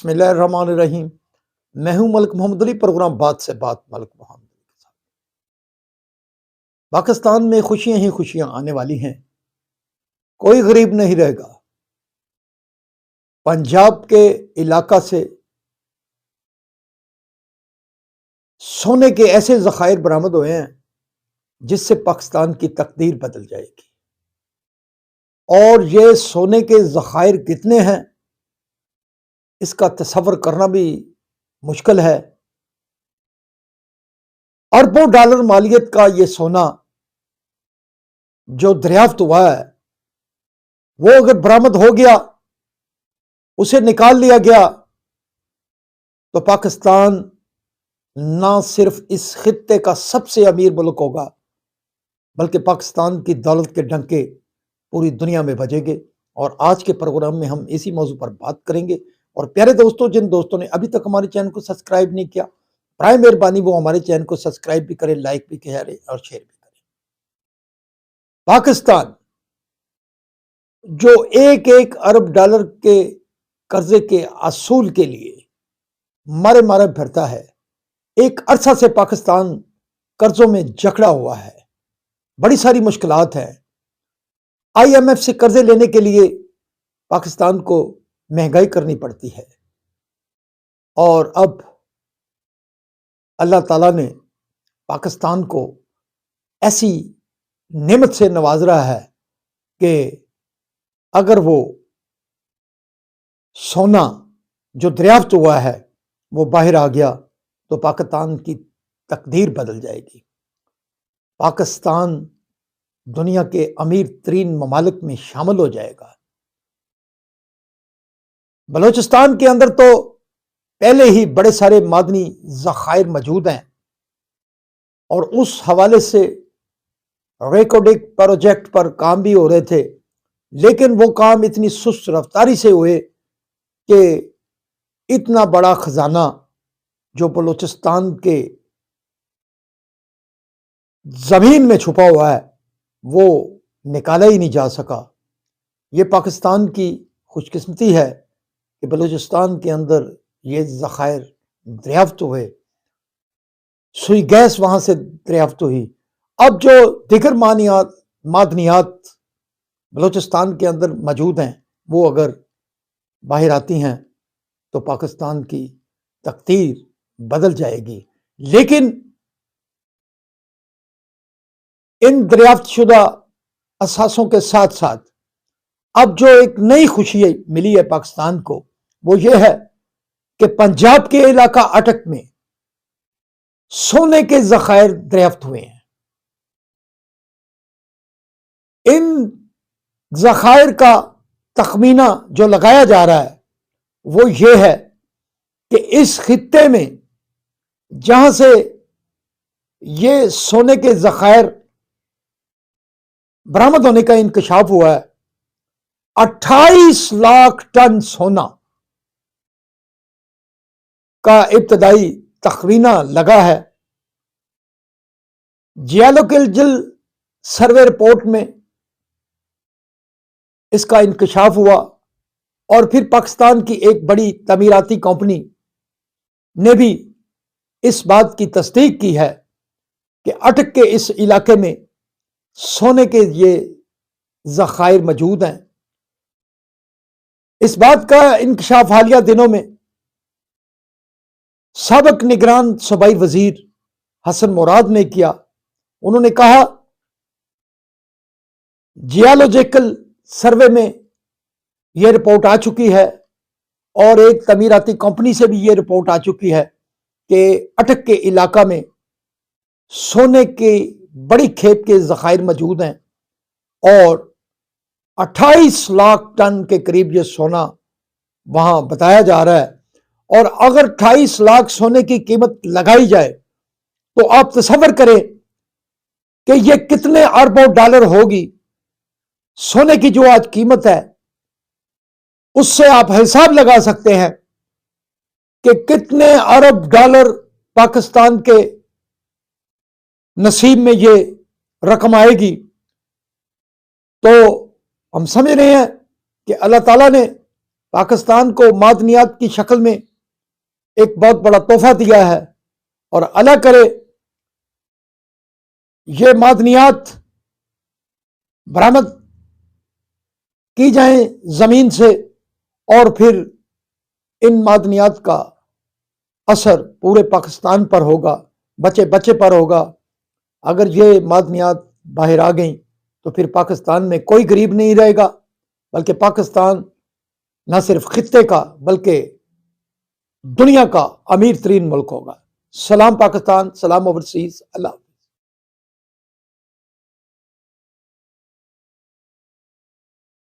بسم اللہ الرحمن الرحیم۔ میں ہوں ملک محمد علی، پروگرام بات سے بات ملک محمد علی کے ساتھ۔ پاکستان میں خوشیاں ہی خوشیاں آنے والی ہیں، کوئی غریب نہیں رہے گا۔ پنجاب کے علاقہ سے سونے کے ایسے ذخائر برآمد ہوئے ہیں جس سے پاکستان کی تقدیر بدل جائے گی، اور یہ سونے کے ذخائر کتنے ہیں اس کا تصور کرنا بھی مشکل ہے۔ اربوں ڈالر مالیت کا یہ سونا جو دریافت ہوا ہے، وہ اگر برآمد ہو گیا، اسے نکال لیا گیا، تو پاکستان نہ صرف اس خطے کا سب سے امیر ملک ہوگا، بلکہ پاکستان کی دولت کے ڈنکے پوری دنیا میں بجیں گے۔ اور آج کے پروگرام میں ہم اسی موضوع پر بات کریں گے۔ اور پیارے دوستوں، جن دوستوں نے ابھی تک ہمارے چینل کو سبسکرائب نہیں کیا، برائے مہربانی وہ ہمارے چینل کو سبسکرائب بھی کریں، لائک بھی کریں اور شیئر بھی کریں۔ پاکستان جو ایک ایک ارب ڈالر کے قرضے کے اصول کے لیے مارے مارے پھرتا ہے، ایک عرصہ سے پاکستان قرضوں میں جکڑا ہوا ہے، بڑی ساری مشکلات ہیں۔ آئی ایم ایف سے قرضے لینے کے لیے پاکستان کو مہنگائی کرنی پڑتی ہے، اور اب اللہ تعالیٰ نے پاکستان کو ایسی نعمت سے نواز رہا ہے کہ اگر وہ سونا جو دریافت ہوا ہے وہ باہر آ گیا تو پاکستان کی تقدیر بدل جائے گی۔ پاکستان دنیا کے امیر ترین ممالک میں شامل ہو جائے گا۔ بلوچستان کے اندر تو پہلے ہی بڑے سارے معدنی ذخائر موجود ہیں، اور اس حوالے سے ریکارڈنگ پروجیکٹ پر کام بھی ہو رہے تھے، لیکن وہ کام اتنی سست رفتاری سے ہوئے کہ اتنا بڑا خزانہ جو بلوچستان کے زمین میں چھپا ہوا ہے وہ نکالا ہی نہیں جا سکا۔ یہ پاکستان کی خوش قسمتی ہے کہ بلوچستان کے اندر یہ ذخائر دریافت ہوئے، سوئی گیس وہاں سے دریافت ہوئی۔ اب جو دیگر معدنیات بلوچستان کے اندر موجود ہیں وہ اگر باہر آتی ہیں تو پاکستان کی تقدیر بدل جائے گی۔ لیکن ان دریافت شدہ اثاثوں کے ساتھ ساتھ اب جو ایک نئی خوشی ملی ہے پاکستان کو، وہ یہ ہے کہ پنجاب کے علاقہ اٹک میں سونے کے ذخائر دریافت ہوئے ہیں۔ ان ذخائر کا تخمینہ جو لگایا جا رہا ہے وہ یہ ہے کہ اس خطے میں جہاں سے یہ سونے کے ذخائر برآمد ہونے کا انکشاف ہوا ہے، 28 لاکھ ٹن سونا کا ابتدائی تخمینہ لگا ہے۔ جیولوجیکل سروے رپورٹ میں اس کا انکشاف ہوا، اور پھر پاکستان کی ایک بڑی تعمیراتی کمپنی نے بھی اس بات کی تصدیق کی ہے کہ اٹک کے اس علاقے میں سونے کے یہ ذخائر موجود ہیں۔ اس بات کا انکشاف حالیہ دنوں میں سابق نگران صوبائی وزیر حسن مراد نے کیا۔ انہوں نے کہا جیولوجیکل سروے میں یہ رپورٹ آ چکی ہے، اور ایک تعمیراتی کمپنی سے بھی یہ رپورٹ آ چکی ہے کہ اٹک کے علاقہ میں سونے کے بڑی کھیپ کے ذخائر موجود ہیں، اور 28 لاکھ ٹن کے قریب یہ سونا وہاں بتایا جا رہا ہے۔ اور اگر 28 لاکھ سونے کی قیمت لگائی جائے تو آپ تصور کریں کہ یہ کتنے اربوں ڈالر ہوگی۔ سونے کی جو آج قیمت ہے اس سے آپ حساب لگا سکتے ہیں کہ کتنے ارب ڈالر پاکستان کے نصیب میں یہ رقم آئے گی۔ تو ہم سمجھ رہے ہیں کہ اللہ تعالیٰ نے پاکستان کو معدنیات کی شکل میں ایک بہت بڑا تحفہ دیا ہے، اور اللہ کرے یہ معدنیات برآمد کی جائیں زمین سے، اور پھر ان معدنیات کا اثر پورے پاکستان پر ہوگا، بچے بچے پر ہوگا۔ اگر یہ معدنیات باہر آ گئیں تو پھر پاکستان میں کوئی غریب نہیں رہے گا، بلکہ پاکستان نہ صرف خطے کا بلکہ دنیا کا امیر ترین ملک ہوگا۔ سلام پاکستان، سلام اوورسیز، اللہ حافظ۔